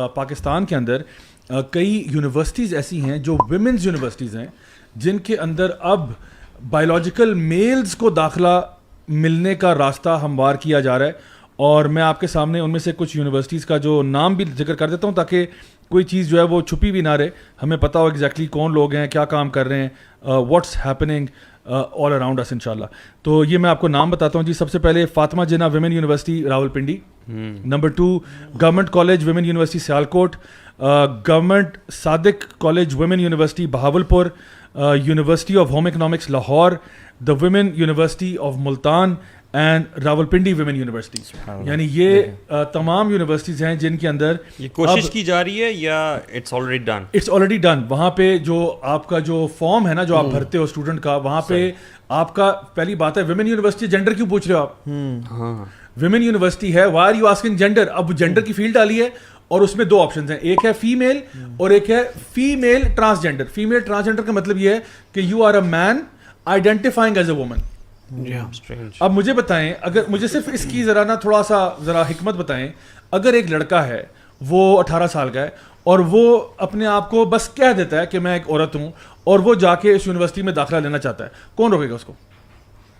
پاکستان کے اندر کئی یونیورسٹیز ایسی ہیں جو ویمنز یونیورسٹیز ہیں جن کے اندر اب بایولوجیکل میلز کو داخلہ ملنے کا راستہ ہموار کیا جا رہا ہے. اور میں آپ کے سامنے ان میں سے کچھ یونیورسٹیز کا جو نام بھی ذکر کر دیتا ہوں تاکہ کوئی چیز جو ہے وہ چھپی بھی نہ رہے, ہمیں پتہ ہو ایگزیکٹلی کون لوگ ہیں, کیا کام کر رہے ہیں, واٹس ہیپننگ آل اراؤنڈ اس انشاءاللہ. تو یہ میں آپ کو نام بتاتا ہوں جی. سب سے پہلے Fatima Jinnah women university Rawalpindi, number 2 government college women university Sialkot, government Sadiq college women university Bahawalpur, university of home economics Lahore, the women university of Multan and Rawalpindi women university. یعنی یہ تمام یونیورسٹیز ہیں جن کے اندر یہ کوشش کی جا رہی ہے یا اٹس آلریڈی ڈن. وہاں پہ جو آپ کا جو فارم ہے نا جو آپ بھرتے ہو اسٹوڈنٹ کا, وہاں پہ آپ کا پہلی بات ہے ویمن یونیورسٹی, جینڈر کیوں پوچھ رہے ہو آپ؟ ویمن یونیورسٹی ہے, why are you asking gender? اب جینڈر کی فیلڈ ڈالی ہے اور اس میں 2 آپشنز ہیں, ایک ہے فیمیل اور ایک ہے فیمیل ٹرانسجینڈر. فیمیل ٹرانسجینڈر کا مطلب یہ ہے کہ you are a man identifying as a woman. اب مجھے بتائیں, اگر مجھے صرف اس کی ذرا حکمت بتائیں, اگر ایک لڑکا ہے وہ 18 سال کا ہے اور وہ اپنے آپ کو بس کہہ دیتا ہے کہ میں ایک عورت ہوں اور وہ جا کے اس یونیورسٹی میں داخلہ لینا چاہتا ہے, کون روکے گا اس کو؟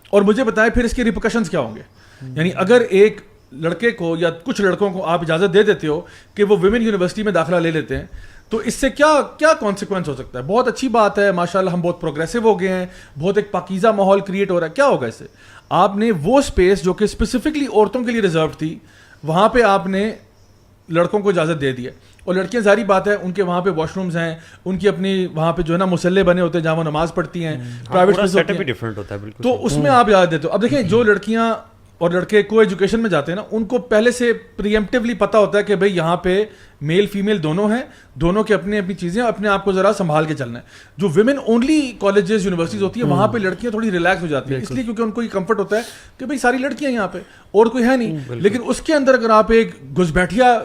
اور مجھے بتائیں پھر اس کے ریپرکشنز کیا ہوں گے؟ یعنی اگر ایک لڑکے کو یا کچھ لڑکوں کو آپ اجازت دے دیتے ہو کہ وہ ویمن یونیورسٹی میں داخلہ لے لیتے ہیں تو اس سے کیا کانسیکوینس ہو سکتا ہے؟ بہت اچھی بات ہے, ماشاءاللہ ہم بہت پروگریسو ہو گئے ہیں, بہت ایک پاکیزہ ماحول کریٹ ہو رہا ہے. کیا ہوگا اس سے؟ آپ نے وہ اسپیس جو کہ اسپیسیفکلی عورتوں کے لیے ریزرو تھی وہاں پہ آپ نے لڑکوں کو اجازت دے دی ہے. اور لڑکیاں ظاہری بات ہے ان کے وہاں پہ واش رومز ہیں, ان کی اپنی وہاں پہ جو ہے نا مسلے بنے ہوتے ہیں جہاں وہ نماز پڑھتی ہیں, پرائیویٹ, تو اس میں آپ اجازت دیتے ہو. اب دیکھیں جو لڑکیاں اور لڑکے کو ایجوکیشن میں جاتے ہیں نا ان کو پہلے سے پریمپٹیولی پتہ ہوتا ہے کہ بھائی یہاں پہ میل فیمیل دونوں ہیں, دونوں کے اپنی چیزیں, اپنے آپ کو ذرا سنبھال کے چلنا ہے. جو ویمن اونلی کالجز یونیورسٹیز ہوتی ہیں وہاں پہ لڑکیاں تھوڑی ریلیکس ہو جاتی ہیں, اس لیے کیونکہ ان کو یہ کمفرٹ ہوتا ہے کہ بھائی ساری لڑکیاں یہاں پہ اور کوئی ہے نہیں. لیکن اس کے اندر اگر آپ ایک گھسبیٹھیا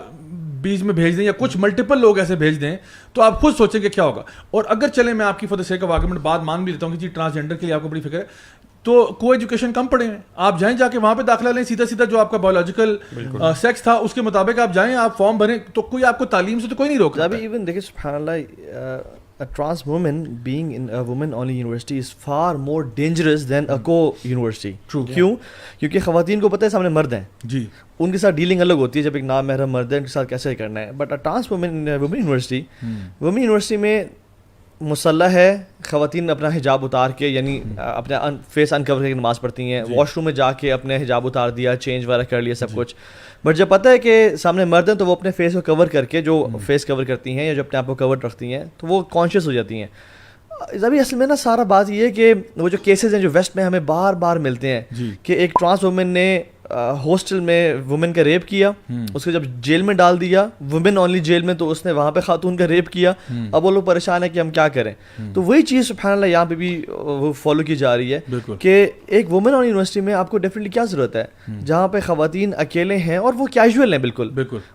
بیچ میں بھیج دیں یا کچھ ملٹیپل لوگ ایسے بھیج دیں تو آپ خود سوچیں کہ کیا ہوگا. اور اگر چلیں میں آپ کی for the sake of argument بات مان بھی لیتا ہوں کہ جی ٹرانسجینڈر کے لیے آپ کو بڑی فکر ہے, تو کو ایجوکیشن کم پڑھے ہیں, آپ جائیں جا کے وہاں پہ داخلہ لیں, سیدھا جو آپ کا بایولوجیکل سیکس تھا اس کے مطابق آپ جائیں, آپ فارم بھریں, تو کوئی آپ کو تعلیم سے تو کوئی نہیں روک رہا. ایون دیکھیں سبحان اللہ, a trans woman being in a woman only university is far more dangerous than a co university. True. کیوں؟ کیونکہ خواتین کو پتہ ہے سامنے مرد ہیں جی, ان کے ساتھ ڈیلنگ الگ ہوتی ہے, جب ایک نامحرم مرد ہے ان کے ساتھ کیسے کرنا ہے. But a trans woman in a women university میں مسلح ہے, خواتین اپنا حجاب اتار کے یعنی اپنا فیس انکور کر کے نماز پڑھتی ہیں, واش روم میں جا کے اپنے حجاب اتار دیا, چینج وغیرہ کر لیا سب کچھ. بٹ جب پتہ ہے کہ سامنے مرد ہیں تو وہ اپنے فیس کو کور کر کے, جو فیس کور کرتی ہیں یا جو اپنے آپ کو کور رکھتی ہیں, تو وہ کانشیس ہو جاتی ہیں. ابھی اصل میں نا سارا بات یہ ہے کہ وہ جو کیسز ہیں جو ویسٹ میں ہمیں بار بار ملتے ہیں کہ ایک ٹرانس وومن نے ہاسٹل میں وومن کا ریپ کیا, اس کو جب جیل میں ڈال دیا, وومن اونلی جیل میں, تو اس نے وہاں پہ خاتون کا ریپ کیا. اب وہ لوگ پریشان ہیں کہ ہم کیا کریں. تو وہی چیز سبحان اللہ یہاں پہ بھی وہ فالو کی جا رہی ہے کہ ایک وومن اونلی یونیورسٹی میں آپ کو ڈیفینیٹلی کیا ضرورت ہے جہاں پہ خواتین اکیلے ہیں اور وہ کیجول ہیں, بالکل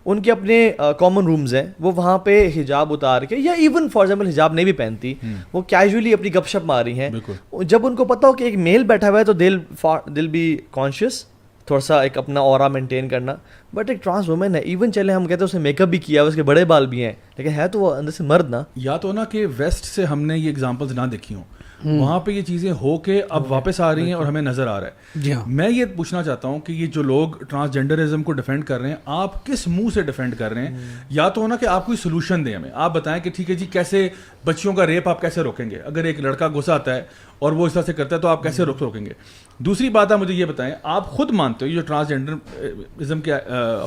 ان کے اپنے کامن رومز ہیں, وہ وہاں پہ حجاب اتار کے یا ایون فار ایگزامپل حجاب نہیں بھی پہنتی, وہ کیجولی اپنی گپ شپ مار رہی ہیں. جب ان کو پتا ہو کہ ایک میل بیٹھا ہوا ہے تو دل بی کانشیس, تھوڑا سا ایک اپنا اورا مینٹین کرنا. بٹ ایک ٹرانس وومن ہے, ایون چلے ہم کہتے ہیں اس نے میک اپ بھی کیا, اس کے بڑے بال بھی ہیں, لیکن ہے تو وہ اندر سے مرد نا. یا تو نا کہ ویسٹ سے ہم نے یہ ایگزامپلز نہ دیکھی ہوں, وہاں پہ یہ چیزیں ہو کے اب واپس آ رہی ہیں اور ہمیں نظر آ رہا ہے. میں یہ پوچھنا چاہتا ہوں کہ یہ جو لوگ ٹرانسجینڈرزم کو ڈیفینڈ کر رہے ہیں, آپ کس منہ سے ڈیفینڈ کر رہے ہیں؟ یا تو نا کہ آپ کوئی سولوشن دیں ہمیں, آپ بتائیں کہ ٹھیک ہے جی کیسے بچیوں کا ریپ آپ کیسے روکیں گے؟ اگر ایک لڑکا غصہ آتا ہے اور وہ اس طرح سے کرتا ہے تو آپ کیسے روکیں گے؟ دوسری بات آپ مجھے یہ بتائیں, آپ خود مانتے ہو یہ جو ٹرانسجینڈرزم کے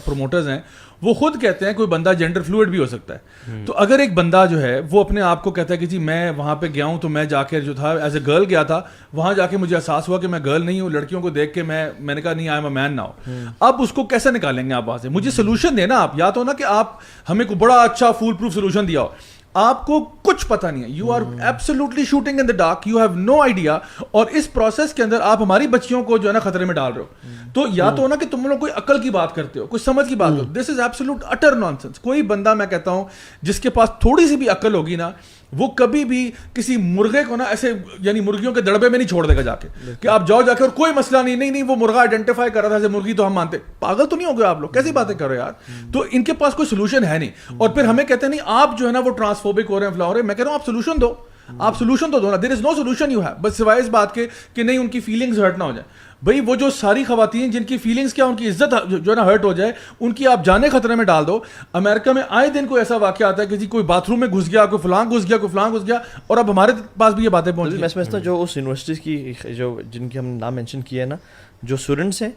پروموٹرز ہیں وہ خود کہتے ہیں کوئی بندہ جینڈر فلوئڈ بھی ہو سکتا ہے, تو اگر ایک بندہ جو ہے وہ اپنے آپ کو کہتا ہے کہ جی میں وہاں پہ گیا ہوں تو میں جا کے جو تھا ایز اے گرل گیا تھا, وہاں جا کے مجھے احساس ہوا کہ میں گرل نہیں ہوں, لڑکیوں کو دیکھ کے میں نے کہا نہیں I am a main now, اب اس کو کیسے نکالیں گے آپ وہاں سے؟ مجھے سولوشن دینا آپ, یا تو نا کہ آپ ہمیں کو بڑا اچھا فول پروف سولوشن دیا ہو, آپ کو کچھ پتہ نہیں ہے, you are absolutely shooting in the dark, you have no idea, اور اس پروسیس کے اندر آپ ہماری بچیوں کو جو ہے نا خطرے میں ڈال رہے ہو. تو یا تو نا کہ تم لوگ کوئی عقل کی بات کرتے ہو, کچھ سمجھ کی بات ہو, دس از ایبسولوٹ اٹر نانسنس. کوئی بندہ میں کہتا ہوں جس کے پاس تھوڑی سی بھی عقل ہوگی نا وہ کبھی بھی کسی مرغے کو نا ایسے یعنی مرغیوں کے دڑبے میں نہیں چھوڑ دے گا جا کے کہ آپ جاؤ جا کے اور کوئی مسئلہ نہیں وہ مرغا آئیڈینٹیفائی کر رہا تھا ایسے مرغی تو ہم مانتے. پاگل تو نہیں ہو گئے آپ لوگ, کیسی باتیں کر رہے یار. تو ان کے پاس کوئی سولوشن ہے نہیں, اور پھر ہمیں کہتے ہیں نہیں آپ جو ہے نا وہ ٹرانسفوبک ہو رہے ہیں فلاں ہو رہے ہیں. میں کہہ رہا ہوں آپ سولوشن دو, آپ سولوشن تو دو نا. دیر از نو سولوشن یو ہیو, بس سوائے اس بات کے کہ نہیں ان کی فیلنگز ہرٹ نہ ہو جائے. بھائی وہ جو ساری خواتین جن کی فیلنگز کیا ان کی عزت جو ہے نا ہرٹ ہو جائے, ان کی آپ جانیں خطرے میں ڈال دو. امریکہ میں آئے دن کوئی ایسا واقعہ آتا ہے کہ جی کوئی باتھ روم میں گھس گیا, کوئی فلاں گھس گیا, کوئی فلاں گھس گیا, اور اب ہمارے پاس بھی یہ باتیں پہنچ گئی. میں سمجھتا ہوں جو اس یونیورسٹیز کی جو جن کی ہم نام مینشن کیا ہے نا, جو اسٹوڈنٹس ہیں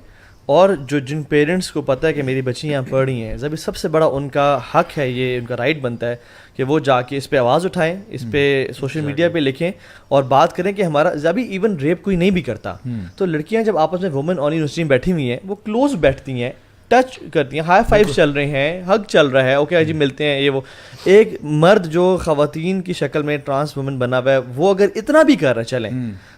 اور جو جن پیرنٹس کو پتہ ہے کہ میری بچی یہاں پڑھ رہی ہیں, سب سے بڑا ان کا حق ہے, یہ ان کا رائٹ بنتا ہے کہ وہ جا کے اس پہ آواز اٹھائیں, اس پہ سوشل میڈیا پہ لکھیں اور بات کریں کہ ہمارا ابھی ایون ریپ کوئی نہیں بھی کرتا, تو لڑکیاں جب آپس میں وومن آن یونیورسٹی میں بیٹھی ہوئی ہیں وہ کلوز بیٹھتی ہیں, ٹچ کرتی ہیں, ہائی فائیو چل رہے ہیں, ہگ چل رہا ہے, اوکے جی ملتے ہیں, یہ وہ. ایک مرد جو خواتین کی شکل میں ٹرانس وومن بنا ہوا ہے وہ اگر اتنا بھی کر رہا ہے چلیں,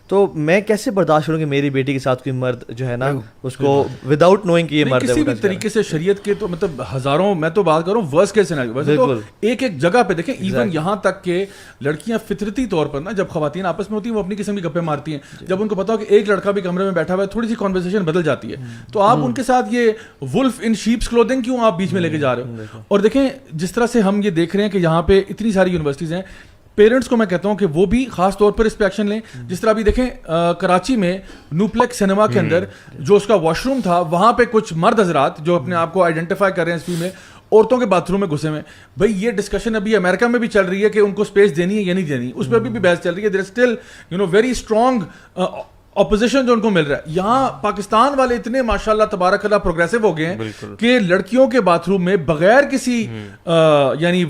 تو میں کیسے برداشت کروں کہ میری بیٹی کے ساتھ کوئی مرد جو ہے نا اس کو وداؤٹ نوئنگ کہ یہ مرد ہے. کسی بھی طریقے سے شریعت کے تو مطلب ہزاروں, میں تو بات کروں ورسٹ کیس سیناریو, ویسے تو ایک جگہ پہ دیکھیں ایون یہاں تک کہ لڑکیاں فطرتی طور پر نا جب خواتین آپس میں ہوتی ہیں وہ اپنی قسم کی گپیں مارتی ہیں, جب ان کو پتا ہو کہ ایک لڑکا بھی کمرے میں بیٹھا ہوا ہے تھوڑی سی کانورسیشن بدل جاتی ہے, تو آپ ان کے ساتھ یہ ولف ان شیپس کلودنگ کیوں آپ بیچ میں لے کے جا رہے ہو. اور دیکھیں جس طرح سے ہم یہ دیکھ رہے ہیں کہ یہاں پہ اتنی ساری یونیورسٹیز ہیں, پیرنٹس کو میں کہتا ہوں کہ وہ بھی خاص طور پر اس پہ ایکشن لیں. جس طرح ابھی دیکھیں کراچی میں نوپلیکس سنیما کے اندر جو اس کا واش روم تھا, وہاں پہ کچھ مرد حضرات جو اپنے آپ کو آئیڈینٹیفائی کر رہے ہیں اس فیلڈ میں, عورتوں کے باتھ روم میں گھسے ہوئے. بھائی یہ ڈسکشن ابھی امریکہ میں بھی چل رہی ہے کہ ان کو اسپیس دینی ہے یا نہیں دینی, اس پہ ابھی بھی بحث چل رہی ہے. There is still very strong opposition جو ان کو مل رہا ہے. یہاں پاکستان والے اتنے ماشاءاللہ تبارک اللہ پروگریسو ہو گئے ہیں کہ لڑکیوں کے باتھ روم میں بغیر کسی یعنی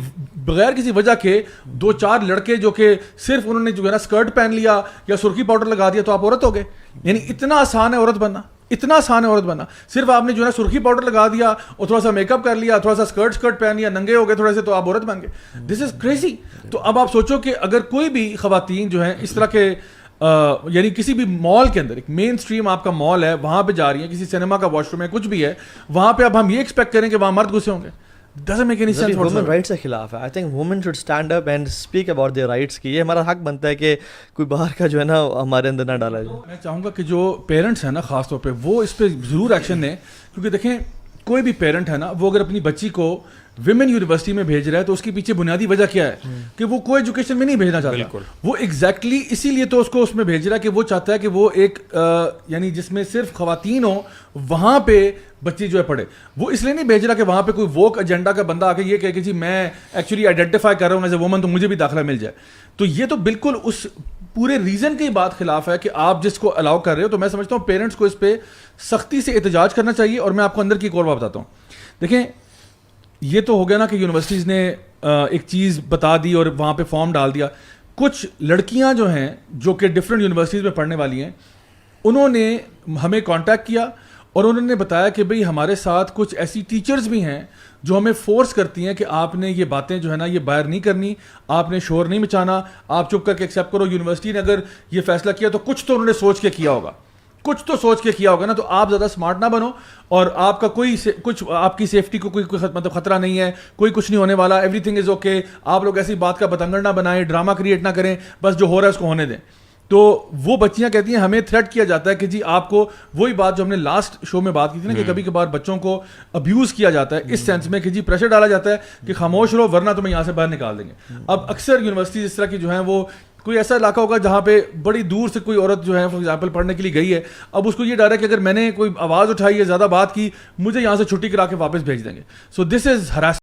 بغیر کسی وجہ کے 2-4 لڑکے جو کہ صرف انہوں نے جو ہے نا اسکرٹ پہن لیا یا سرخی پاؤڈر لگا دیا تو آپ عورت ہو گئے. یعنی اتنا آسان ہے عورت بننا, اتنا آسان ہے عورت بننا. صرف آپ نے جو ہے نا سرخی پاؤڈر لگا دیا اور تھوڑا سا میک اپ کر لیا, تھوڑا سا اسکرٹ پہن لیا, ننگے ہو گئے تھوڑے سے, تو آپ عورت بن گئے. دس از کریزی. تو اب آپ سوچو کہ اگر کوئی بھی خواتین جو ہیں اس طرح کے یعنی کسی بھی مال کے اندر, ایک مین اسٹریم آپ کا مال ہے, وہاں پہ جا رہی ہیں, کسی سینما کا واش روم ہے, کچھ بھی ہے, وہاں پہ اب ہم یہ ایکسپیکٹ کریں کہ وہاں مرد گھسے ہوں گے. doesn't make any sense. women rights کے خلاف ہے. I think women should stand up and speak about their rights کی. یہ ہمارا حق بنتا ہے کہ کوئی باہر کا جو ہے نا ہمارے اندر نہ ڈالا جائے. میں چاہوں گا کہ جو پیرنٹس ہیں نا خاص طور پہ وہ اس پہ ضرور ایکشن لیں, کیونکہ دیکھیں کوئی بھی پیرنٹ ہے نا وہ اگر اپنی بچی کو ویمن یونیورسٹی میں بھیج رہا ہے تو اس کے پیچھے بنیادی وجہ کیا ہے کہ وہ کوئی ایجوکیشن میں نہیں بھیجنا چاہتا. وہ ایگزیکٹلی اسی لیے تو اس کو اس میں بھیج رہا ہے کہ وہ چاہتا ہے کہ وہ ایک یعنی جس میں صرف خواتین ہوں وہاں پہ بچی جو ہے پڑھے. وہ اس لیے نہیں بھیج رہا کہ وہاں پہ کوئی ووک ایجنڈا کا بندہ آ کے یہ کہے کہ جی میں ایکچولی آئیڈینٹیفائی کر رہا ہوں ایز اے وومن تو مجھے بھی داخلہ مل جائے. تو یہ تو بالکل اس پورے ریزن کی بات خلاف ہے کہ آپ جس کو الاؤ کر رہے ہو. تو میں سمجھتا ہوں پیرنٹس کو اس پہ سختی سے احتجاج کرنا چاہیے. اور میں آپ کو اندر کی ایک اور بات بتاتا ہوں. دیکھیں یہ تو ہو گیا نا کہ یونیورسٹیز نے ایک چیز بتا دی اور وہاں پہ فارم ڈال دیا. کچھ لڑکیاں جو ہیں جو کہ ڈفرینٹ یونیورسٹیز میں پڑھنے والی ہیں, انہوں نے ہمیں کانٹیکٹ کیا اور انہوں نے بتایا کہ بھئی ہمارے ساتھ کچھ ایسی ٹیچرز بھی ہیں جو ہمیں فورس کرتی ہیں کہ آپ نے یہ باتیں جو ہے نا یہ باہر نہیں کرنی, آپ نے شور نہیں مچانا, آپ چپ کر کے ایکسیپٹ کرو. یونیورسٹی نے اگر یہ فیصلہ کیا تو کچھ تو انہوں نے سوچ کے کیا ہوگا, کچھ تو سوچ کے کیا ہوگا نا. تو آپ زیادہ اسمارٹ نہ بنو اور آپ کا کوئی کچھ آپ کی سیفٹی کو کوئی مطلب خطرہ نہیں ہے, کوئی کچھ نہیں ہونے والا, ایوری تھنگ از اوکے. آپ لوگ ایسی بات کا بتنگڑ نہ بنائیں, ڈرامہ کریٹ نہ کریں, بس جو ہو رہا ہے اس کو ہونے دیں. تو وہ بچیاں کہتی ہیں ہمیں تھریٹ کیا جاتا ہے کہ جی آپ کو وہی بات جو ہم نے لاسٹ شو میں بات کی تھی نا کہ کبھی کبھار بچوں کو ابیوز کیا جاتا ہے اس سینس میں کہ جی پریشر ڈالا جاتا ہے کہ خاموش رہو ورنہ تمہیں یہاں سے باہر نکال دیں گے. اب اکثر یونیورسٹیز اس طرح کی جو ہیں وہ کوئی ایسا علاقہ ہوگا جہاں پہ بڑی دور سے کوئی عورت جو ہے فار ایگزامپل پڑھنے کے لیے گئی ہے, اب اس کو یہ ڈر ہے کہ اگر میں نے کوئی آواز اٹھائی ہے زیادہ بات کی مجھے یہاں سے چھٹی کرا کے واپس بھیج دیں گے. سو دس از ہراس